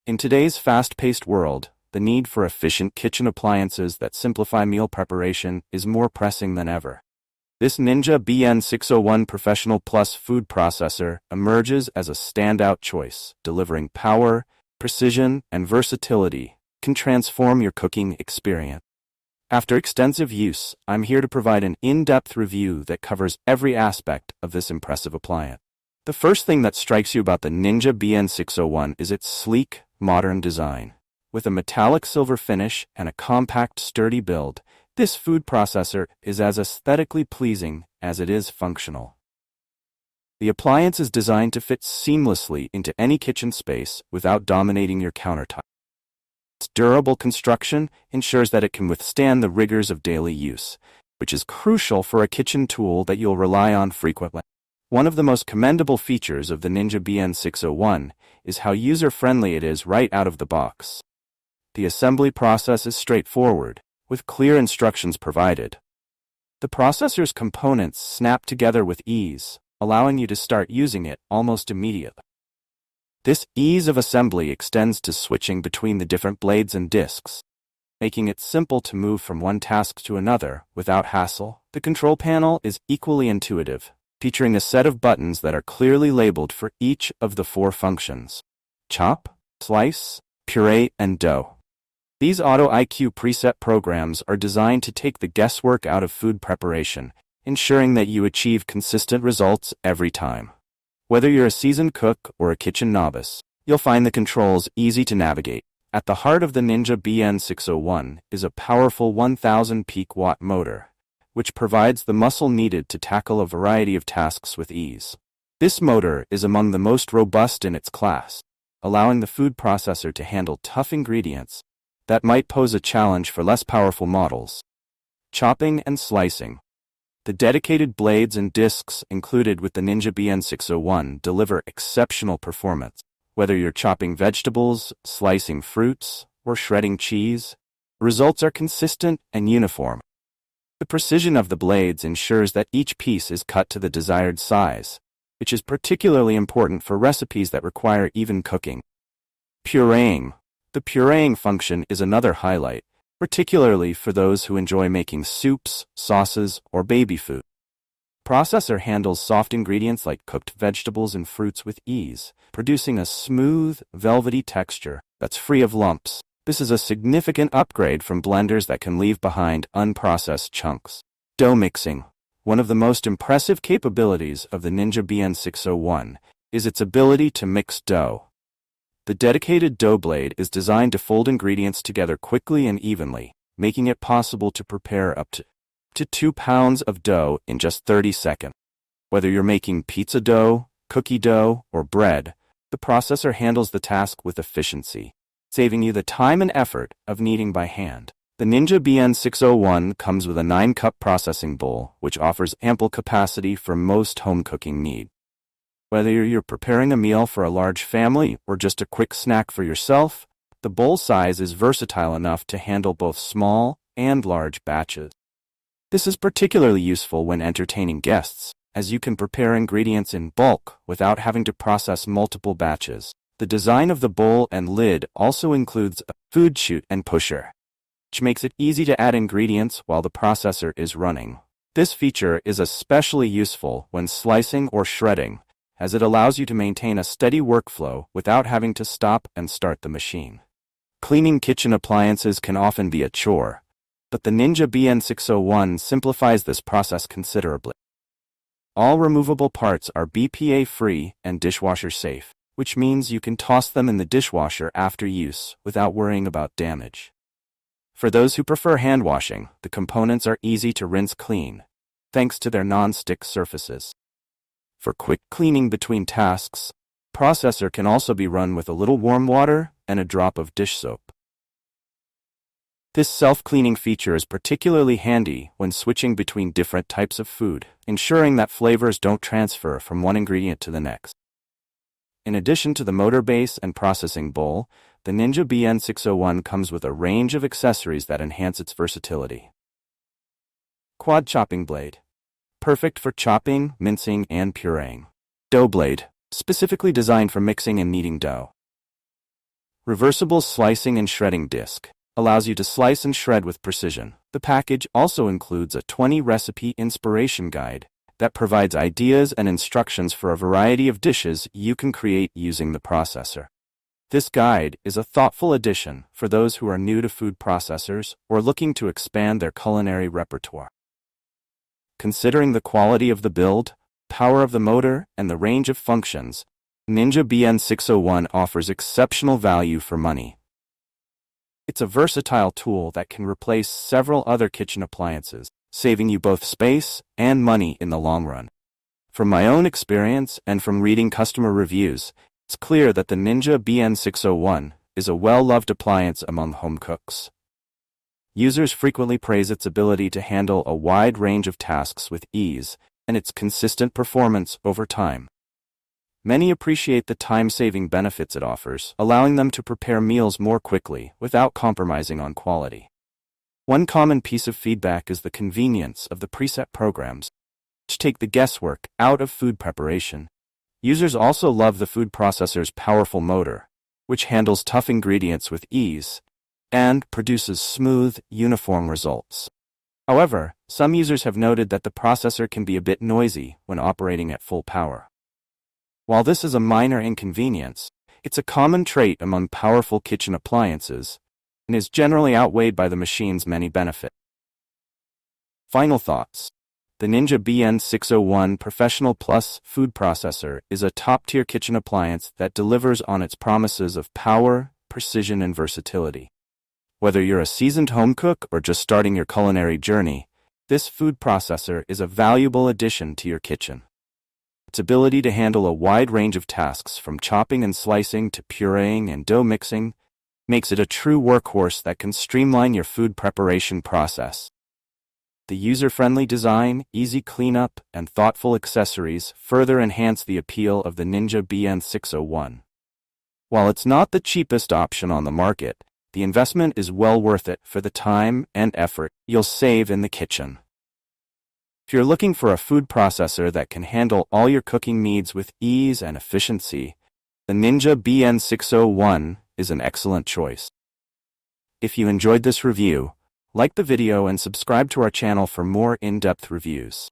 In today's fast-paced world, the need for efficient kitchen appliances that simplify meal preparation is more pressing than ever. This Ninja BN601 Professional Plus food processor emerges as a standout choice, delivering power, precision, and versatility can transform your cooking experience. After extensive use, I'm here to provide an in-depth review that covers every aspect of this impressive appliance. The first thing that strikes you about the Ninja BN601 is its sleek, modern design. With a metallic silver finish and a compact, sturdy build, this food processor is as aesthetically pleasing as it is functional. The appliance is designed to fit seamlessly into any kitchen space without dominating your countertop. Its durable construction ensures that it can withstand the rigors of daily use, which is crucial for a kitchen tool that you'll rely on frequently. One of the most commendable features of the Ninja BN601 is how user-friendly it is right out of the box. The assembly process is straightforward, with clear instructions provided. The processor's components snap together with ease, allowing you to start using it almost immediately. This ease of assembly extends to switching between the different blades and discs, making it simple to move from one task to another without hassle. The control panel is equally intuitive, featuring a set of buttons that are clearly labeled for each of the 4 functions: chop, slice, puree, and dough. These Auto IQ preset programs are designed to take the guesswork out of food preparation, ensuring that you achieve consistent results every time. Whether you're a seasoned cook or a kitchen novice, you'll find the controls easy to navigate. At the heart of the Ninja BN601 is a powerful 1000 peak watt motor, which provides the muscle needed to tackle a variety of tasks with ease. This motor is among the most robust in its class, allowing the food processor to handle tough ingredients that might pose a challenge for less powerful models. Chopping and slicing. The dedicated blades and discs included with the Ninja BN601 deliver exceptional performance. Whether you're chopping vegetables, slicing fruits, or shredding cheese, results are consistent and uniform. The precision of the blades ensures that each piece is cut to the desired size, which is particularly important for recipes that require even cooking. Pureeing. The pureeing function is another highlight, particularly for those who enjoy making soups, sauces, or baby food. The processor handles soft ingredients like cooked vegetables and fruits with ease, producing a smooth, velvety texture that's free of lumps. This is a significant upgrade from blenders that can leave behind unprocessed chunks. Dough mixing. One of the most impressive capabilities of the Ninja BN601 is its ability to mix dough. The dedicated dough blade is designed to fold ingredients together quickly and evenly, making it possible to prepare up to 2 pounds of dough in just 30 seconds. Whether you're making pizza dough, cookie dough, or bread, the processor handles the task with efficiency, saving you the time and effort of kneading by hand. The Ninja BN601 comes with a 9-cup processing bowl, which offers ample capacity for most home cooking needs. Whether you're preparing a meal for a large family or just a quick snack for yourself, the bowl size is versatile enough to handle both small and large batches. This is particularly useful when entertaining guests, as you can prepare ingredients in bulk without having to process multiple batches. The design of the bowl and lid also includes a food chute and pusher, which makes it easy to add ingredients while the processor is running. This feature is especially useful when slicing or shredding, as it allows you to maintain a steady workflow without having to stop and start the machine. Cleaning kitchen appliances can often be a chore, but the Ninja BN601 simplifies this process considerably. All removable parts are BPA-free and dishwasher-safe, which means you can toss them in the dishwasher after use without worrying about damage. For those who prefer hand washing, the components are easy to rinse clean, thanks to their non-stick surfaces. For quick cleaning between tasks, the processor can also be run with a little warm water and a drop of dish soap. This self-cleaning feature is particularly handy when switching between different types of food, ensuring that flavors don't transfer from one ingredient to the next. In addition to the motor base and processing bowl, the Ninja BN601 comes with a range of accessories that enhance its versatility. Quad chopping blade. Perfect for chopping, mincing, and pureeing. Dough blade, specifically designed for mixing and kneading dough. Reversible slicing and shredding disc allows you to slice and shred with precision. The package also includes a 20-recipe inspiration guide that provides ideas and instructions for a variety of dishes you can create using the processor. This guide is a thoughtful addition for those who are new to food processors or looking to expand their culinary repertoire. Considering the quality of the build, power of the motor, and the range of functions, Ninja BN601 offers exceptional value for money. It's a versatile tool that can replace several other kitchen appliances, saving you both space and money in the long run. From my own experience and from reading customer reviews, it's clear that the Ninja BN601 is a well-loved appliance among home cooks. Users frequently praise its ability to handle a wide range of tasks with ease and its consistent performance over time. Many appreciate the time-saving benefits it offers, allowing them to prepare meals more quickly without compromising on quality. One common piece of feedback is the convenience of the preset programs, which take the guesswork out of food preparation. Users also love the food processor's powerful motor, which handles tough ingredients with ease and produces smooth, uniform results. However, some users have noted that the processor can be a bit noisy when operating at full power. While this is a minor inconvenience, it's a common trait among powerful kitchen appliances and is generally outweighed by the machine's many benefits. Final thoughts. The Ninja BN601 Professional Plus food processor is a top-tier kitchen appliance that delivers on its promises of power, precision, and versatility. Whether you're a seasoned home cook or just starting your culinary journey, this food processor is a valuable addition to your kitchen. Its ability to handle a wide range of tasks from chopping and slicing to pureeing and dough mixing makes it a true workhorse that can streamline your food preparation process. The user-friendly design, easy cleanup, and thoughtful accessories further enhance the appeal of the Ninja BN601. While it's not the cheapest option on the market, the investment is well worth it for the time and effort you'll save in the kitchen. If you're looking for a food processor that can handle all your cooking needs with ease and efficiency, the Ninja BN601 is an excellent choice. If you enjoyed this review, like the video and subscribe to our channel for more in-depth reviews.